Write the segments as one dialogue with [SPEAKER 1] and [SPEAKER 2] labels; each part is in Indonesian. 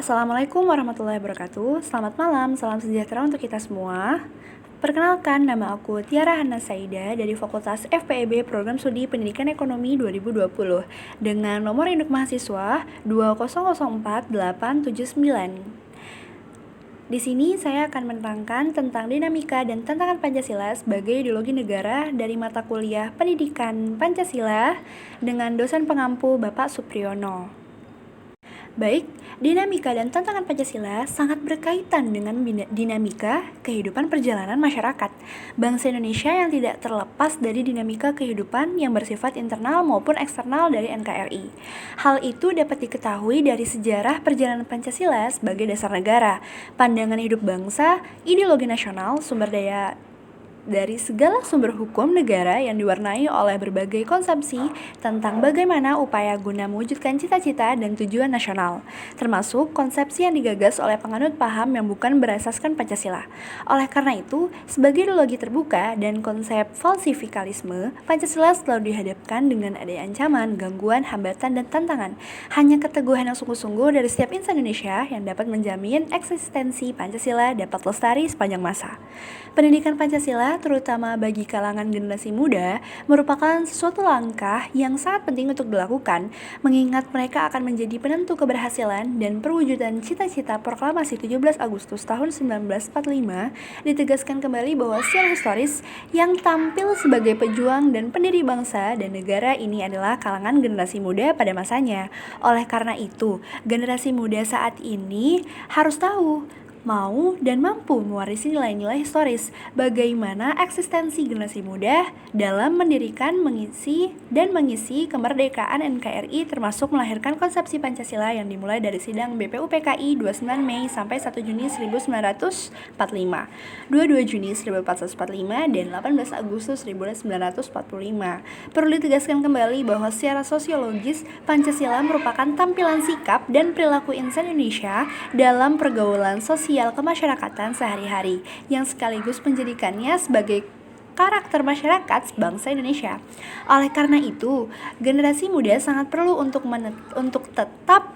[SPEAKER 1] Assalamualaikum warahmatullahi wabarakatuh. Selamat malam, salam sejahtera untuk kita semua. Perkenalkan, nama aku Tiara Hana Saida dari Fakultas FPEB Program Studi Pendidikan Ekonomi 2020 dengan nomor induk mahasiswa 2004879. Di sini saya akan menerangkan tentang dinamika dan tantangan Pancasila sebagai ideologi negara dari mata kuliah Pendidikan Pancasila dengan dosen pengampu Bapak Supriyono. Baik, dinamika dan tantangan Pancasila sangat berkaitan dengan dinamika kehidupan perjalanan masyarakat bangsa Indonesia yang tidak terlepas dari dinamika kehidupan yang bersifat internal maupun eksternal dari NKRI. Hal itu dapat diketahui dari sejarah perjalanan Pancasila sebagai dasar negara, pandangan hidup bangsa, ideologi nasional, sumber daya dari segala sumber hukum negara yang diwarnai oleh berbagai konsepsi tentang bagaimana upaya guna mewujudkan cita-cita dan tujuan nasional, termasuk konsepsi yang digagas oleh penganut paham yang bukan berasaskan Pancasila. Oleh karena itu, sebagai ideologi terbuka dan konsep falsifikalisme, Pancasila selalu dihadapkan dengan adanya ancaman, gangguan, hambatan, dan tantangan. Hanya keteguhan yang sungguh-sungguh dari setiap insan Indonesia yang dapat menjamin eksistensi Pancasila dapat lestari sepanjang masa. Pendidikan Pancasila, terutama bagi kalangan generasi muda, merupakan sesuatu langkah yang sangat penting untuk dilakukan, mengingat mereka akan menjadi penentu keberhasilan dan perwujudan cita-cita Proklamasi 17 Agustus tahun 1945, ditegaskan kembali bahwa secara historis yang tampil sebagai pejuang dan pendiri bangsa dan negara ini adalah kalangan generasi muda pada masanya. Oleh karena itu, generasi muda saat ini harus tahu, mau dan mampu mewarisi nilai-nilai historis, bagaimana eksistensi generasi muda dalam mendirikan, mengisi kemerdekaan NKRI termasuk melahirkan konsepsi Pancasila yang dimulai dari sidang BPUPKI 29 Mei sampai 1 Juni 1945, 22 Juni 1445, dan 18 Agustus 1945. Perlu ditegaskan kembali bahwa secara sosiologis, Pancasila merupakan tampilan sikap dan perilaku insan Indonesia dalam pergaulan sosial kemasyarakatan sehari-hari yang sekaligus menjadikannya sebagai karakter masyarakat bangsa Indonesia. Oleh karena itu, generasi muda sangat perlu untuk tetap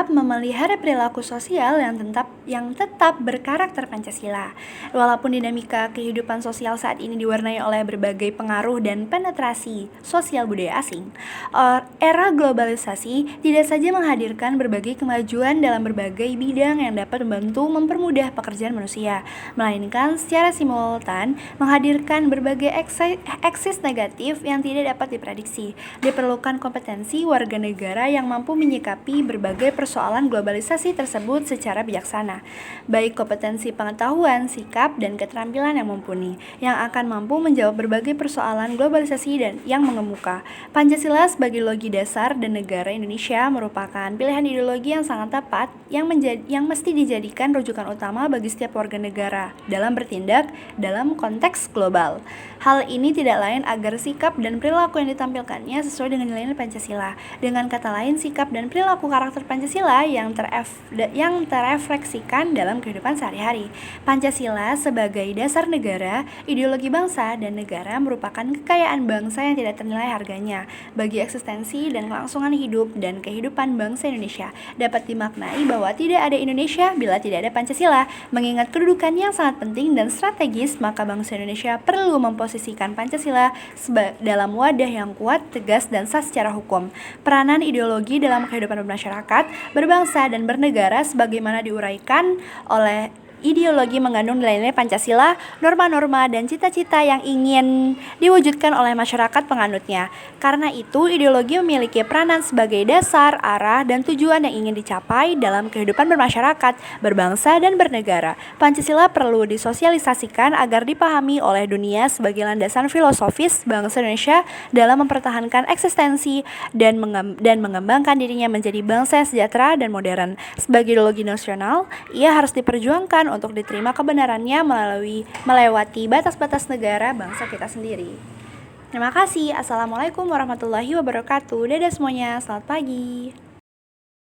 [SPEAKER 1] memelihara perilaku sosial yang tetap berkarakter Pancasila. Walaupun dinamika kehidupan sosial saat ini diwarnai oleh berbagai pengaruh dan penetrasi sosial budaya asing, era globalisasi tidak saja menghadirkan berbagai kemajuan dalam berbagai bidang yang dapat membantu mempermudah pekerjaan manusia, melainkan secara simultan menghadirkan berbagai eksis negatif yang tidak dapat diprediksi. Diperlukan kompetensi warga negara yang mampu menyikapi berbagai persoalan globalisasi tersebut secara bijaksana, baik kompetensi pengetahuan, sikap, dan keterampilan yang mumpuni, yang akan mampu menjawab berbagai persoalan globalisasi dan yang mengemuka. Pancasila sebagai ideologi dasar dan negara Indonesia merupakan pilihan ideologi yang sangat tepat yang mesti dijadikan rujukan utama bagi setiap warga negara dalam bertindak dalam konteks global. Hal ini tidak lain agar sikap dan perilaku yang ditampilkannya sesuai dengan nilai-nilai Pancasila. Dengan kata lain, sikap dan perilaku karakter Pancasila yang terefleksikan dalam kehidupan sehari-hari. Pancasila sebagai dasar negara, ideologi bangsa dan negara merupakan kekayaan bangsa yang tidak ternilai harganya bagi eksistensi dan kelangsungan hidup dan kehidupan bangsa Indonesia. Dapat dimaknai bahwa tidak ada Indonesia bila tidak ada Pancasila. Mengingat kedudukan yang sangat penting dan strategis, maka bangsa Indonesia perlu memposisikan Pancasila dalam wadah yang kuat, tegas, dan sah secara hukum. Peranan ideologi dalam kehidupan masyarakat, berbangsa, dan bernegara sebagaimana diuraikan oleh ideologi mengandung nilai-nilai Pancasila, norma-norma, dan cita-cita yang ingin diwujudkan oleh masyarakat penganutnya. Karena itu, ideologi memiliki peranan sebagai dasar, arah, dan tujuan yang ingin dicapai dalam kehidupan bermasyarakat, berbangsa, dan bernegara. Pancasila perlu disosialisasikan agar dipahami oleh dunia sebagai landasan filosofis bangsa Indonesia dalam mempertahankan eksistensi dan mengembangkan dirinya menjadi bangsa yang sejahtera dan modern. Sebagai ideologi nasional, ia harus diperjuangkan untuk diterima kebenarannya melewati batas-batas negara bangsa kita sendiri. Terima kasih. Assalamualaikum warahmatullahi wabarakatuh. Dadah semuanya, selamat pagi.